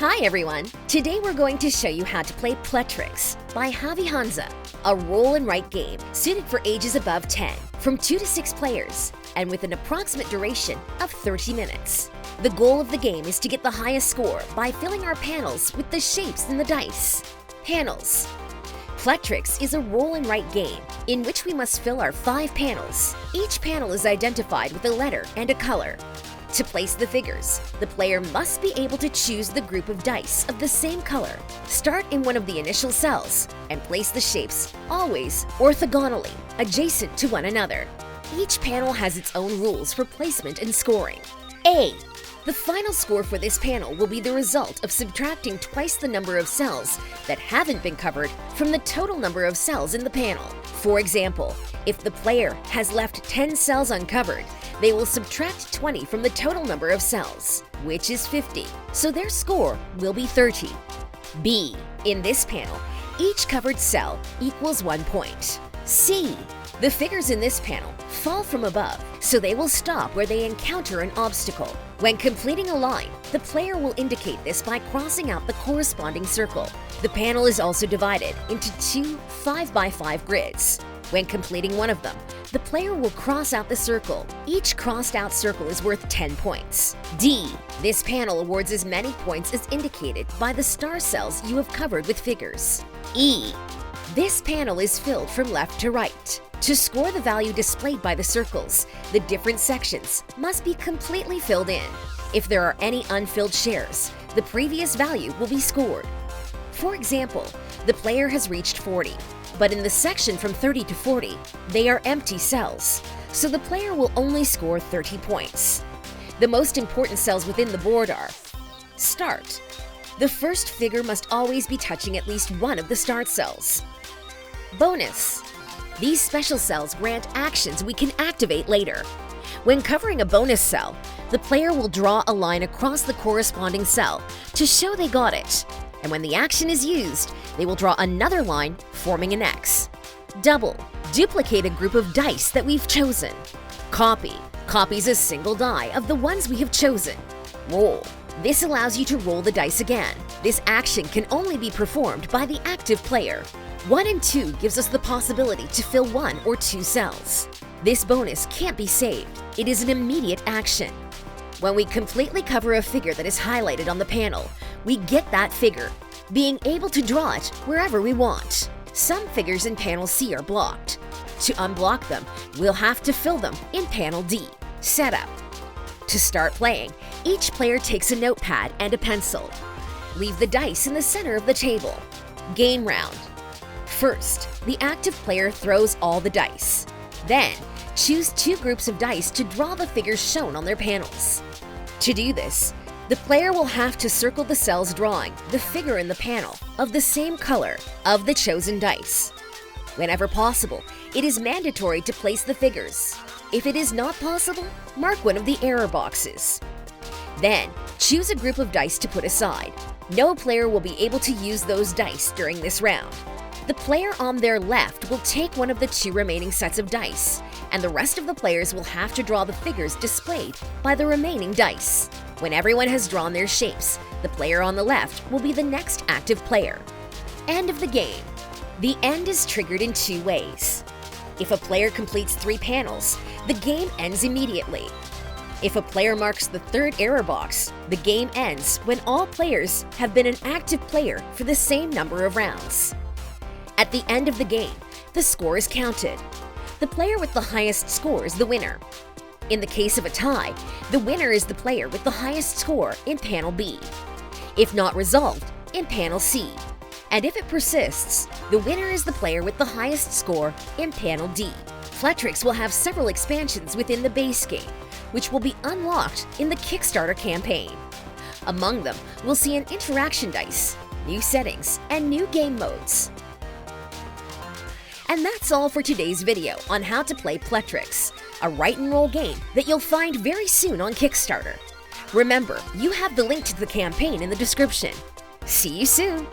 Hi everyone! Today we're going to show you how to play Pletrix by Javier, a roll and write game suited for ages above 10, from 2 to 6 players, and with an approximate duration of 30 minutes. The goal of the game is to get the highest score by filling our panels with the shapes in the dice. Panels. Pletrix is a roll and write game in which we must fill our 5 panels. Each panel is identified with a letter and a color. To place the figures, the player must be able to choose the group of dice of the same color. Start in one of the initial cells and place the shapes, always orthogonally, adjacent to one another. Each panel has its own rules for placement and scoring. A. The final score for this panel will be the result of subtracting twice the number of cells that haven't been covered from the total number of cells in the panel. For example, if the player has left 10 cells uncovered, they will subtract 20 from the total number of cells, which is 50, so their score will be 30. B. In this panel, each covered cell equals 1 point. C. The figures in this panel fall from above, so they will stop where they encounter an obstacle. When completing a line, the player will indicate this by crossing out the corresponding circle. The panel is also divided into 2 5x5 grids. When completing one of them, the player will cross out the circle. Each crossed out circle is worth 10 points. D. This panel awards as many points as indicated by the star cells you have covered with figures. E. This panel is filled from left to right. To score the value displayed by the circles, the different sections must be completely filled in. If there are any unfilled shares, the previous value will be scored. For example, the player has reached 40, but in the section from 30 to 40, they are empty cells, so the player will only score 30 points. The most important cells within the board are: Start. The first figure must always be touching at least one of the start cells. Bonus. These special cells grant actions we can activate later. When covering a bonus cell, the player will draw a line across the corresponding cell to show they got it. And when the action is used, they will draw another line, forming an X. Double. Duplicate a group of dice that we've chosen. Copy. Copies a single die of the ones we have chosen. Roll. This allows you to roll the dice again. This action can only be performed by the active player. 1 and 2 gives us the possibility to fill 1 or 2 cells. This bonus can't be saved. It is an immediate action. When we completely cover a figure that is highlighted on the panel, we get that figure, being able to draw it wherever we want. Some figures in panel C are blocked. To unblock them, we'll have to fill them in panel D. Setup. To start playing, each player takes a notepad and a pencil. Leave the dice in the center of the table. Game round. First, the active player throws all the dice. Then, choose 2 groups of dice to draw the figures shown on their panels. To do this, the player will have to circle the cells drawing the figure in the panel of the same color of the chosen dice. Whenever possible, it is mandatory to place the figures. If it is not possible, mark one of the error boxes. Then, choose a group of dice to put aside. No player will be able to use those dice during this round. The player on their left will take one of the 2 remaining sets of dice, and the rest of the players will have to draw the figures displayed by the remaining dice. When everyone has drawn their shapes, the player on the left will be the next active player. End of the game. The end is triggered in 2 ways. If a player completes 3 panels, the game ends immediately. If a player marks the 3rd error box, the game ends when all players have been an active player for the same number of rounds. At the end of the game, the score is counted. The player with the highest score is the winner. In the case of a tie, the winner is the player with the highest score in panel B. If not resolved, in panel C. And if it persists, the winner is the player with the highest score in panel D. Pletrix will have several expansions within the base game, which will be unlocked in the Kickstarter campaign. Among them, we'll see an interaction dice, new settings, and new game modes. And that's all for today's video on how to play Pletrix, a write and roll game that you'll find very soon on Kickstarter. Remember, you have the link to the campaign in the description. See you soon!